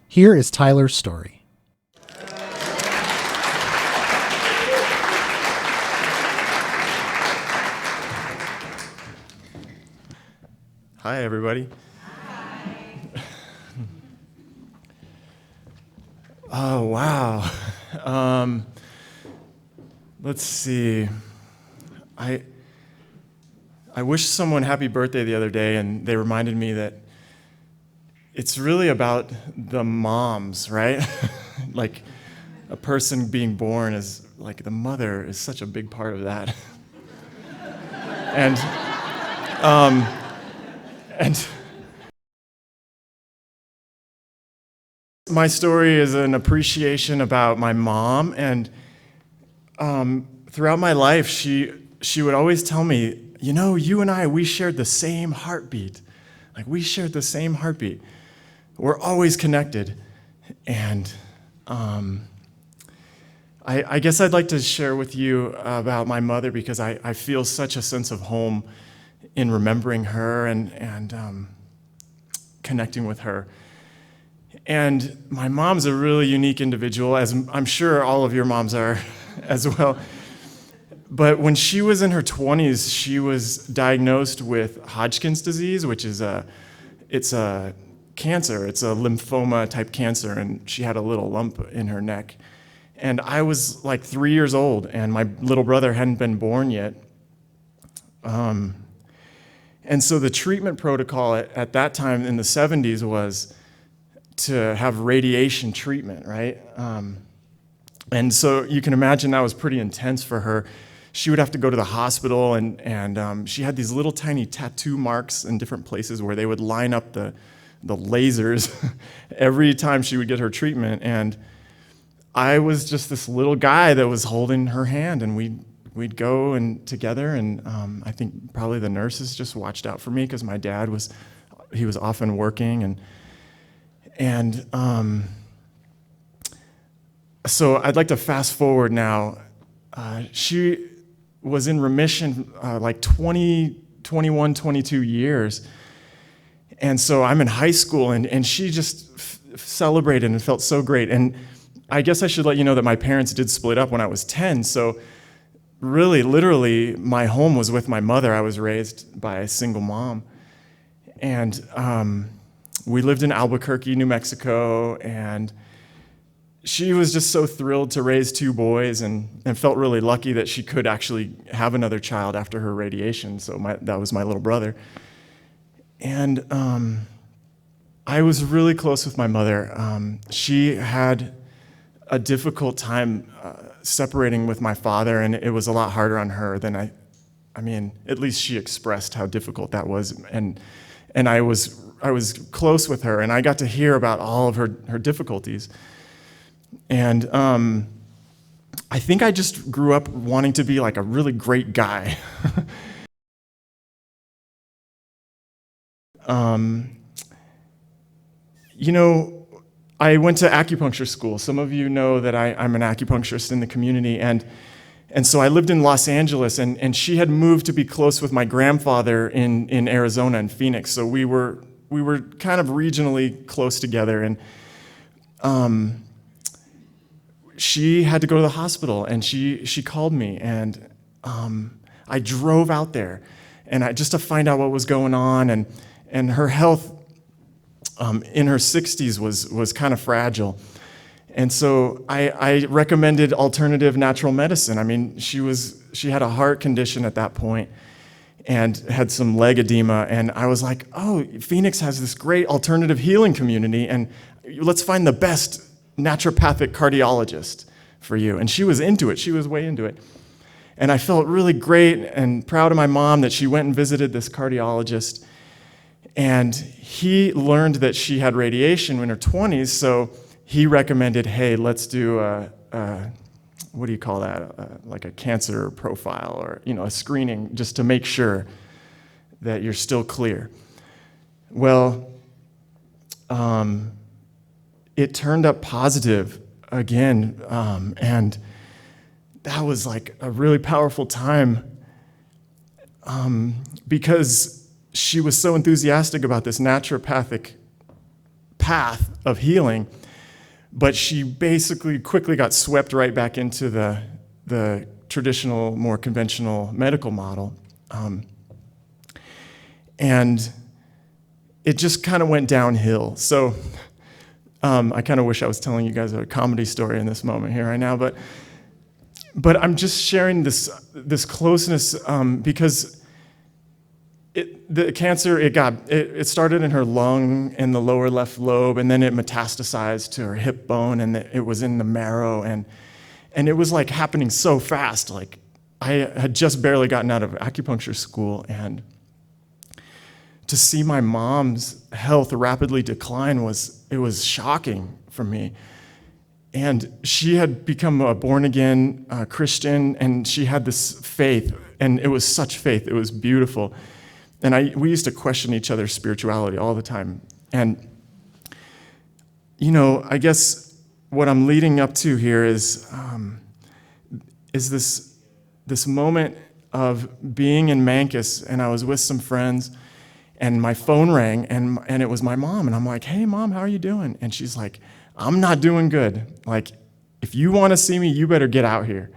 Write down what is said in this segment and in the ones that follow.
Here is Tyler's story. Hi, everybody. Oh, wow. Let's see. I wished someone happy birthday the other day, and they reminded me that it's really about the moms, right? Like, a person being born is, like, the mother is such a big part of that. And my story is an appreciation about my mom, and throughout my life, she would always tell me, you know, you and I, we shared the same heartbeat. Like, we shared the same heartbeat. We're always connected. And I guess I'd like to share with you about my mother, because I feel such a sense of home in remembering her and connecting with her. And my mom's a really unique individual, as I'm sure all of your moms are as well. But when she was in her 20s, she was diagnosed with Hodgkin's disease, which is it's a cancer. It's a lymphoma type cancer, and she had a little lump in her neck. And I was like 3 years old, and my little brother hadn't been born yet. And so the treatment protocol at that time in the 70s was to have radiation treatment, right? And so you can imagine that was pretty intense for her. She would have to go to the hospital, and she had these little tiny tattoo marks in different places where they would line up the lasers every time she would get her treatment. And I was just this little guy that was holding her hand, and we'd go and together, and I think probably the nurses just watched out for me because my dad was often working, and so I'd like to fast forward now. She was in remission like 20, 21, 22 years. And so I'm in high school, and she just celebrated and felt so great. And I guess I should let you know that my parents did split up when I was 10. So really, literally, my home was with my mother. I was raised by a single mom. And we lived in Albuquerque, New Mexico, and she was just so thrilled to raise two boys, and felt really lucky that she could actually have another child after her radiation. So that was my little brother. And I was really close with my mother. She had a difficult time separating with my father, and it was a lot harder on her than I mean, at least she expressed how difficult that was. And I was close with her, and I got to hear about all of her difficulties. And I think I just grew up wanting to be like a really great guy. You know, I went to acupuncture school. Some of you know that I'm an acupuncturist in the community, and so I lived in Los Angeles, and she had moved to be close with my grandfather in Arizona, in Phoenix. So we were kind of regionally close together, and she had to go to the hospital, and she called me, and I drove out there, and just to find out what was going on, and her health in her 60s was kind of fragile. And so I recommended alternative natural medicine. I mean, she had a heart condition at that point and had some leg edema, and I was like, oh, Phoenix has this great alternative healing community, and let's find the best naturopathic cardiologist for you. And she was into it. She was way into it. And I felt really great and proud of my mom that she went and visited this cardiologist. And he learned that she had radiation in her 20s, so he recommended, hey, let's do what do you call that? Like a cancer profile, or a screening, just to make sure that you're still clear. Well, it turned up positive again, and that was like a really powerful time, because she was so enthusiastic about this naturopathic path of healing, but she basically quickly got swept right back into the traditional, more conventional medical model. And it just kind of went downhill. So I kind of wish I was telling you guys a comedy story in this moment here right now, but I'm just sharing this closeness because the cancer, it started in her lung in the lower left lobe, and then it metastasized to her hip bone, and it was in the marrow, and it was like happening so fast. Like I had just barely gotten out of acupuncture school, and to see my mom's health rapidly decline was shocking for me. And she had become a born-again Christian, and she had this faith, and it was such faith. It was beautiful. And we used to question each other's spirituality all the time. And, I guess what I'm leading up to here is this moment of being in Mancus, and I was with some friends, and my phone rang, and it was my mom, and I'm like, "Hey, Mom, how are you doing?" And she's like, "I'm not doing good. Like, if you want to see me, you better get out here."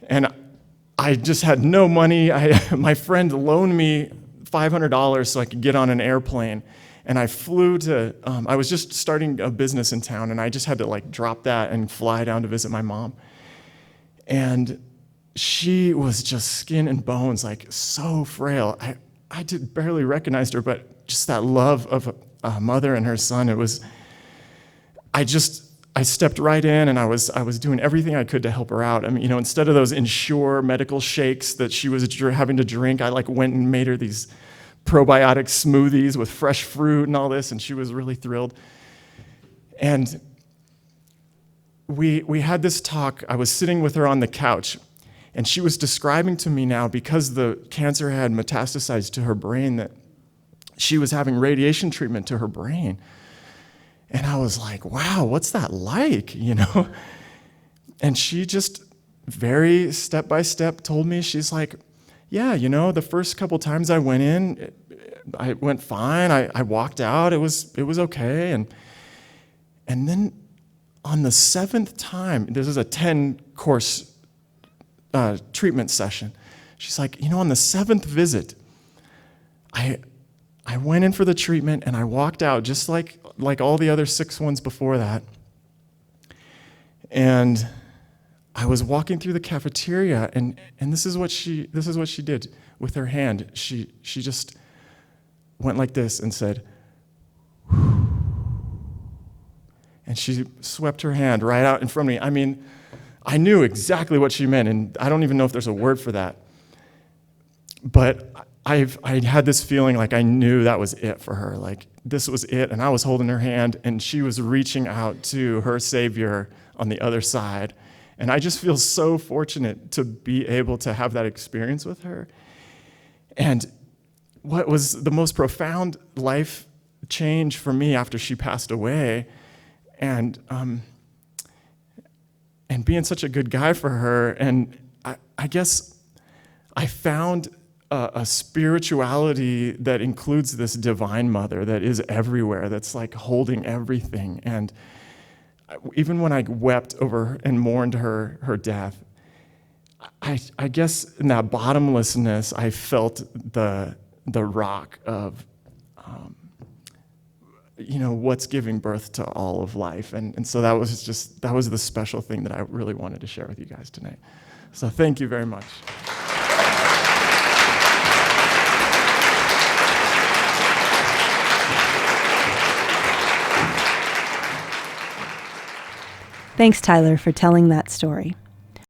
And I just had no money. My friend loaned me $500 so I could get on an airplane, and I flew to, I was just starting a business in town, and I just had to drop that and fly down to visit my mom. And she was just skin and bones, so frail. I did barely recognize her, but just that love of a mother and her son, I stepped right in, and I was doing everything I could to help her out. I mean, instead of those Ensure medical shakes that she was having to drink, I went and made her these probiotic smoothies with fresh fruit and all this, and she was really thrilled. And we had this talk. I was sitting with her on the couch, and she was describing to me now, because the cancer had metastasized to her brain, that she was having radiation treatment to her brain. And I was like, wow, what's that like, And she just very step-by-step told me, she's like, yeah, the first couple times I went in, I went fine. I walked out, it was okay. And then on the 7th time, this is a 10-course treatment session, she's like, on the 7th visit, I went in for the treatment, and I walked out just like all the other 6 ones before that. And I was walking through the cafeteria, and this is what she did with her hand. She just went like this and said, "Whew." And she swept her hand right out in front of me. I mean, I knew exactly what she meant, and I don't even know if there's a word for that. But I had this feeling like I knew that was it for her. This was it, and I was holding her hand, and she was reaching out to her Savior on the other side. And I just feel so fortunate to be able to have that experience with her. And what was the most profound life change for me after she passed away, and being such a good guy for her, and I guess I found a spirituality that includes this divine mother that is everywhere, that's holding everything. And even when I wept over and mourned her death, I guess in that bottomlessness, I felt the rock of what's giving birth to all of life. And so that was the special thing that I really wanted to share with you guys tonight. So thank you very much. Thanks, Tyler, for telling that story.